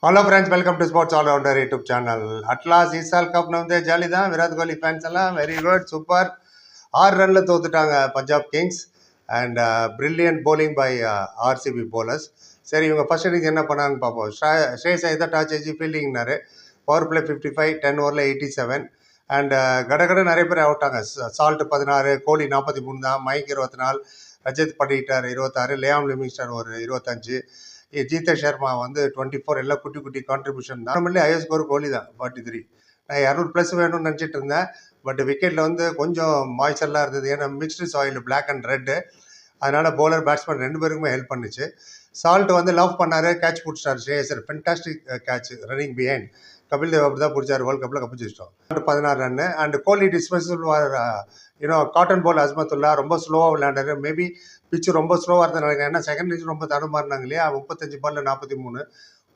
Hello friends, welcome to sports allrounder YouTube channel. At last ஈசால் cup வந்து jolly தான். Virat Kohli fans எல்லாம் வெரி குட், சூப்பர். 6 ரன்ல தோத்துட்டாங்க Punjab kings. And brilliant bowling by RCB bowlers. சரி, இவங்க ஃபர்ஸ்ட் இன்னிங்ஸ் என்ன பண்ணாங்கன்னு பார்ப்போம். ஸ்ரேயஸ் ஐயர் டாச் ஏஜி ஃபீல்டிங்னாரு. பவர் பிளே 55, 10 ஓவரில் 87. அண்ட் கடகட நிறைய பேர் அவுட்டாங்க. சால்ட் 16, கோலி 43 தான், Mike 24, Rajat Patidar 26, Liam Livingstone ஒரு 25, ஜீதேஷ் சர்மா வந்து 24. எல்லாம் குட்டி குட்டி கான்ட்ரிபியூஷன் தான். நார்மலி ஹையர் ஸ்கோர் கோலி தான் 43. நான் 200+ வேணும்னு நினச்சிட்டு இருந்தேன். பட் விக்கெட்டில் வந்து கொஞ்சம் மாய்ச்சர்லாம் இருந்தது. ஏன்னா mixed soil, black and red. அதனால் பவுலர் பேட்ஸ்மேன் 2 பேருக்குமே ஹெல்ப் பண்ணுச்சு. சால்ட் வந்து லவ் பண்ணார், கேட்ச் பிடிச்சார் ஸ்ரேயசர். Fantastic catch, running behind. Kapil Dev அப்படி தான் பிடிச்சார். வேர்ல்டு கப்பில் கப்பிச்சிட்டோம். 16 run. And Kohli dismissal caught and bowled Azmatullah ரொம்ப ஸ்லோவாக விளையாண்டாரு. மேபி பிச்சு ரொம்ப ஸ்லோவாக இருந்தது நினைக்கிறேன். ஏன்னா செகண்ட் இன்னிங்ஸ் ரொம்ப தடுமாறினாங்க இல்லையா. 35 பால்ல 43,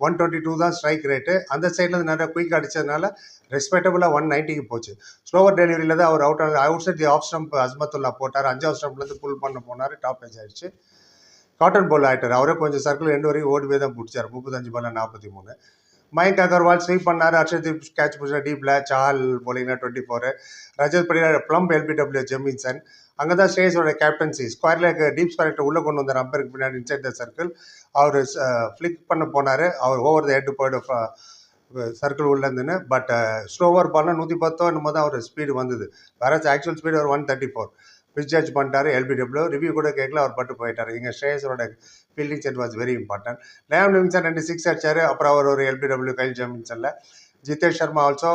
122 தான் ஸ்ட்ரைக் ரேட்டு. அந்த சைடில் நிறைய குயிக் அடித்ததுனால ரெஸ்பெக்டபுளாக 190க்கு போச்சு. ஸ்லோவர் டெலிவரியில் தான் அவர் out side the of stump Azmatullah போட்டார். 5வது ஸ்டம்ப்லேருந்து புல் பண்ண போனார். டாப் ஏஜ் ஆயிடுச்சு. காட்டன் பால் ஆகிட்டார். அவரே கொஞ்சம் சர்க்கிள் எண்டு வரைக்கும் ஓடி போய் தான் பிடிச்சார். 35 பால்ல 43. மயங்க் அகர்வால் ஸ்வீப் பண்ணார். அர்ஷதீப் கேட்ச் பிடிச்சார் டீப்பில். சால் போலிங்னா 24. Rajat Patidar plumb LBW Jamieson. அங்கே தான் ஸ்ரேயஸோட கேப்டன்சி. ஸ்கொயர் லேக் டீப் ஸ்கொயர்கிட்ட உள்ளே கொண்டு வந்தார். அம்பருக்கு பின்னாடி இன்சைட் த சர்க்கிள். அவர் ஃப்ளிக் பண்ண போனார். அவர் ஓவர் த ஹெட் போய்டு சர்க்கிள் உள்ளேருந்துன்னு. பட் ஸ்லோவர் பால்னால் 110 என்னமோ தான் அவர் ஸ்பீடு வந்தது. வேற ஆக்சுவல் ஸ்பீடு அவர் 134. மிஸ்ஜட்ஜ் பண்ணிட்டாரு எல்பிடபிள்யூ. ரிவ்யூ கூட கேட்கல, அவர் பட்டு போயிட்டார். இங்கே ஸ்ரேயஸோட fielding set was very important. Liam Livingstone 2 6 அடிச்சார். அப்புறம் அவர் ஒரு எல்பிடபிள்யூ கைல் ஜெமின்சனில். ஜிதேஷ் சர்மா ஆல்சோ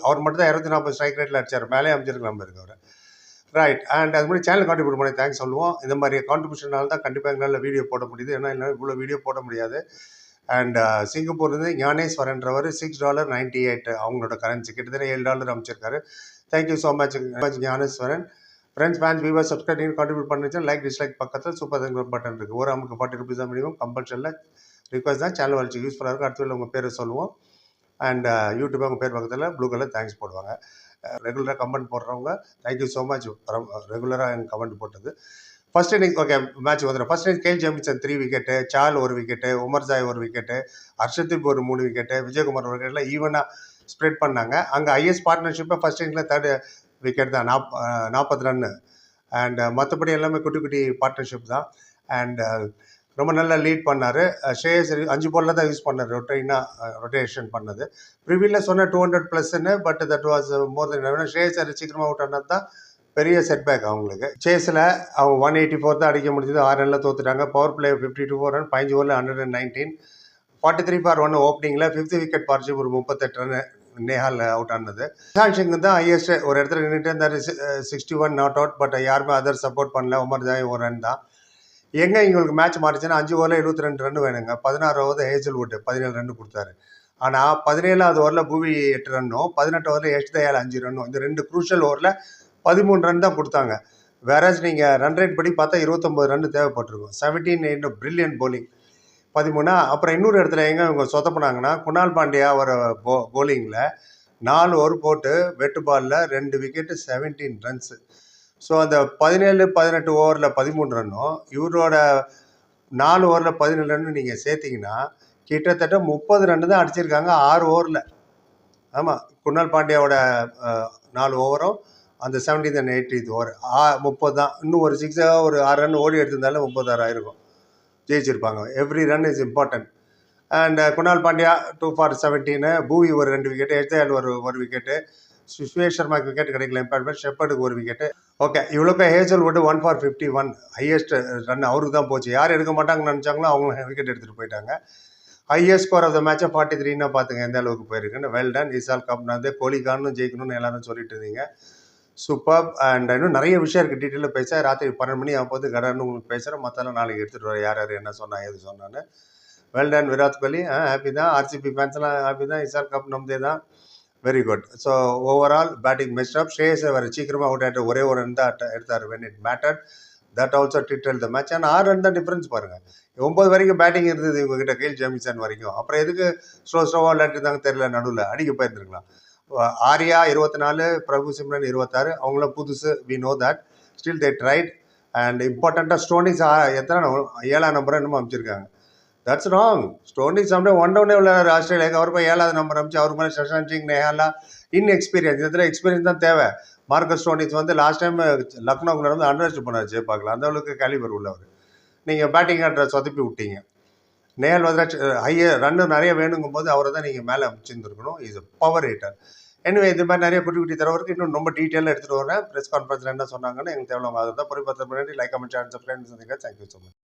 அவர் மட்டும் தான் 240 ஸ்ட்ரைக் ரேட்டில் அடிச்சார். மேலே அமைச்சிருக்கலாம் இருக்கு அவர். ரைட். அண்ட் அது மாதிரி சேனல் கான்ட்ரிபியூட் பண்ணி தேங்க்ஸ் சொல்லுவோம். இந்த மாதிரி கான்ட்ரிபியூஷனால தான் கண்டிப்பாக எங்களால் வீடியோ போட முடியுது. ஏன்னா இல்லை இவ்வளோ வீடியோ போட முடியாது. அண்ட் சிங்கப்பூர்லேருந்து ஞானேஸ்வரன்றவர் $6.98 அவங்களோட கரன்சி, கிட்டத்தட்ட $7 அமைச்சிருக்காரு. Thank you so much Gnaneswaran. Friends, fans, viewers, subscribe contribute பண்ணிச்சு. லைக் டிஸ்லைக் பக்கத்தில் சூப்பர் தேங்க் பட்டன் இருக்குது. ஒரு நமக்கு 40 rupees தான் மினிமம். கம்பல்ஷனில் ரிக்வஸ்ட் தான். சேனல் வளர்ச்சி யூஸ்ஃபுல்லாக இருக்கும். அடுத்த உங்கள் பேரை சொல்லுவோம். அண்ட் யூடியூப் உங்கள் பேர் பக்கத்தில் ப்ளூ கலர் தேங்க்ஸ் போடுவாங்க. ரெகுலராக கமெண்ட் போடுறவங்க தேங்க்யூ ஸோ மச். ரெகுலராக எனக்கு கமெண்ட் போட்டது. ஃபர்ஸ்ட் இன்னிங்ஸ் ஓகே, மேட்ச் வந்துடும். ஃபர்ஸ்ட் இன்னிங்ஸ் கேல் ஜெமின்சன் 3 விக்கெட்டு, சால் 1 wicket, Umar Joy 1 wicket, Harshdeep ஒரு 3 விக்கெட்டு, விஜயகுமார் 1 விக்கெட்டில் ஈவனாக ஸ்ப்ரெட் பண்ணாங்க. அங்கே ஐஎஸ் பார்ட்னர்ஷிப்பை ஃபர்ஸ்ட் இன்னிங்ஸில் 3rd விக்கெட் தான், 40 ரன்னு. அண்ட் மற்றபடி எல்லாமே குட்டி குட்டி பார்ட்னர்ஷிப் தான். அண்ட் ரொம்ப நல்லா லீட் பண்ணார். ஸ்ரேயஸ் 5 பாலில் தான் யூஸ் பண்ணார், ரொட்டேஷன் பண்ணது. ப்ரிவியூவில் சொன்ன 200+ன்னு. பட் தட் வாஸ் மோர் தென். ஸ்ரேயஸ் சீக்கிரமாக அவுட் ஆனது தான் பெரிய செட்பேக் அவங்களுக்கு. சேஸில் அவங்க 184 தான் அடிக்க முடிஞ்சது. 6 ரனில் தோத்துட்டாங்க. பவர் பிளே 52 ரன், 15 ஓவரில் 119, 43 for 1 ஓப்பனிங்கில். 5th விக்கெட் பார்ட்னர்ஷிப் ஒரு 38 ரன் நேஹால் அவுட் ஆனது. நிஷாந்த் சிங் தான் ஹையஸ்ட். ஒரு இடத்துல நின்றுட்டு இருந்தார், 61 நாட் அவுட். பட் யாருமே அதர் சப்போர்ட் பண்ணல. உமர் ஜாய் 1 ரன் தான். எங்கே இவங்களுக்கு மேட்ச் மாறிச்சுன்னா 5 ஓவரில் 72 ரன் வேணுங்க. 16 ஓவர் ஹேசல்வுட் 17 ரன் கொடுத்தாரு. ஆனால் 17வது ஓவரில் பூவி 8 ரன்னும், 18 ஓவரில் யஷ் தயால் 5 ரன்னும். இந்த 2 குரூஷியல் ஓவரில் 13 ரன் தான் கொடுத்தாங்க. வேறஸ் நீங்கள் ரன் ரேட் படி பார்த்தா 29 ரன் தேவைப்பட்டிருக்கும். 17 brilliant bowling 13. அப்புறம் இன்னொரு இடத்துல எங்கே இவங்க சொதப்பினாங்கன்னா, குணால் பாண்டியா ஒரு bowlingல 4 ஓவர் போட்டு வெட்டு பாலில் 2 விக்கெட்டு 17 ரன்ஸு. ஸோ அந்த 17-18 ஓவரில் 13 ரன்னும், இவரோட 4 ஓவரில் 17 ரன்னு நீங்கள் சேர்த்திங்கன்னா கிட்டத்தட்ட 30 ரன்னு தான் அடிச்சிருக்காங்க 6 ஓவரில். ஆமாம், குணால் பாண்டியாவோட 4 ஓவரும் அந்த 17th and 18th ஓவர் 30 தான். இன்னும் ஒரு 6 ஒரு 6 ரன் ஓடி எடுத்திருந்தாலும் 36 ஆயிருக்கும், ஜெயிச்சிருப்பாங்க. Every run is important. And Krunal Pandya 2 for 17, பூவி ஒரு 2 விக்கெட்டு, எச்தயால் ஒரு விக்கெட்டு, சுஷ்வேஷ் சர்மாக்கு விக்கெட் கிடைக்கல இம்பார்ட்மெண்ட், ஷெப்பர்டுக்கு 1 விக்கெட்டு. ஓகே, இவ்வளோக்கு ஹேசல்வுட் 1 for 51 ஹையஸ்ட் ரன் அவருக்கு தான் போச்சு. யார் எடுக்க மாட்டாங்கன்னு நினச்சாங்களோ அவங்க விக்கெட் எடுத்துகிட்டு போயிட்டாங்க. ஹையஸ்ட் ஸ்கோர் ஆஃப் த மேட்சை 43ன்னா பார்த்துங்க எந்த அளவுக்கு போயிருக்குன்னு. Well done. இசால் கப்னா வந்து கோலிகான்னு ஜெயிக்கணும்னு எல்லாரும் சொல்லிட்டு இருந்தீங்க. சூப்பர். அண்ட் இன்னும் நிறைய விஷயம் இருக்குது, டீட்டெயிலாக பேச. ராத்திரி 12 மணி ஆகும்போது கடன்னு உங்களுக்கு பேசுகிறேன். மற்றெல்லாம் நாளைக்கு எடுத்துகிட்டு வர யார் யார் என்ன சொன்னா ஏது சொன்னான்னு. Well done Virat Kohli. Happy தான். ஆர்சிபி ஃபேன்ஸ்லாம் ஹாப்பி தான். இசால் கப் நம்மதே தான். Very good. So overall batting best of. Shreyas அவர் சீக்கிரமாக அவுட் ஆகிட்டு ஒரே ஒரு ரன் தான் எடுத்தார். When it matter that also tilted the match. ஆனால் 6 ரன் தான் டிஃப்ரென்ஸ் பாருங்கள். 9 வரைக்கும் பேட்டிங் இருந்தது இவங்ககிட்ட, கேல் ஜெமின்சன் வரைக்கும். அப்புறம் எதுக்கு ஸ்லோவாக விளையாட்டுருந்தாங்க தெரியல, நடுவில் அடிக்க போயிருந்துருக்கலாம். ஆர்யா 24, பிரபு சிம்ரன் 26. அவங்களாம் புதுசு, we know that. Still they tried. And இம்பார்ட்டண்ட்டாக ஸ்டோனிஸ் எத்தனை 7ஆம் நம்பரை என்னமோ அமைச்சிருக்காங்க. That's wrong. Stoinis someday one டவுனே விளையாடுற ஆஸ்திரேலியாவுக்கு. அவர் போய் 7வது நம்பர் அமிச்சு அவர் மேலே சஷாந்த் சிங், நெஹாலா இன்எக்ஸ்பீரியன்ஸ். இதில் எக்ஸ்பீரியன்ஸ் தான் தேவை. மார்க்கஸ் ஸ்டோனிஸ் வந்து லாஸ்ட் டைம் லக்னோவில் வந்து அண்டர்ஸ்ட் பண்ணார் ஜெயபாக்கில். அந்த அளவுக்கு கேலிபர் உள்ளவர். நீங்கள் பேட்டிங் ஆடுற சொதப்பி விட்டீங்க. நேல் வதராஜ் ரன்னு நிறைய வேணுங்கும் போது அவரை தான் நீங்கள் மேலே அமைச்சிருந்துருக்கணும். Is power heater. எனவே இந்த மாதிரி நிறைய குட்டி குட்டி தரவருக்கு இன்னும் ரொம்ப டீட்டெயிலாக எடுத்துகிட்டு வரேன். ப்ரெஸ் கான்ஃபரன்ஸில் என்ன சொன்னாங்கன்னு எனக்கு தேவையில்ல. அதை தான் பொறுப்பேற்ற முன்னாடி லைக் கமெண்ட் சேனல் சப்ஸ்கிரைப் பண்ணுங்க. Thank you so much.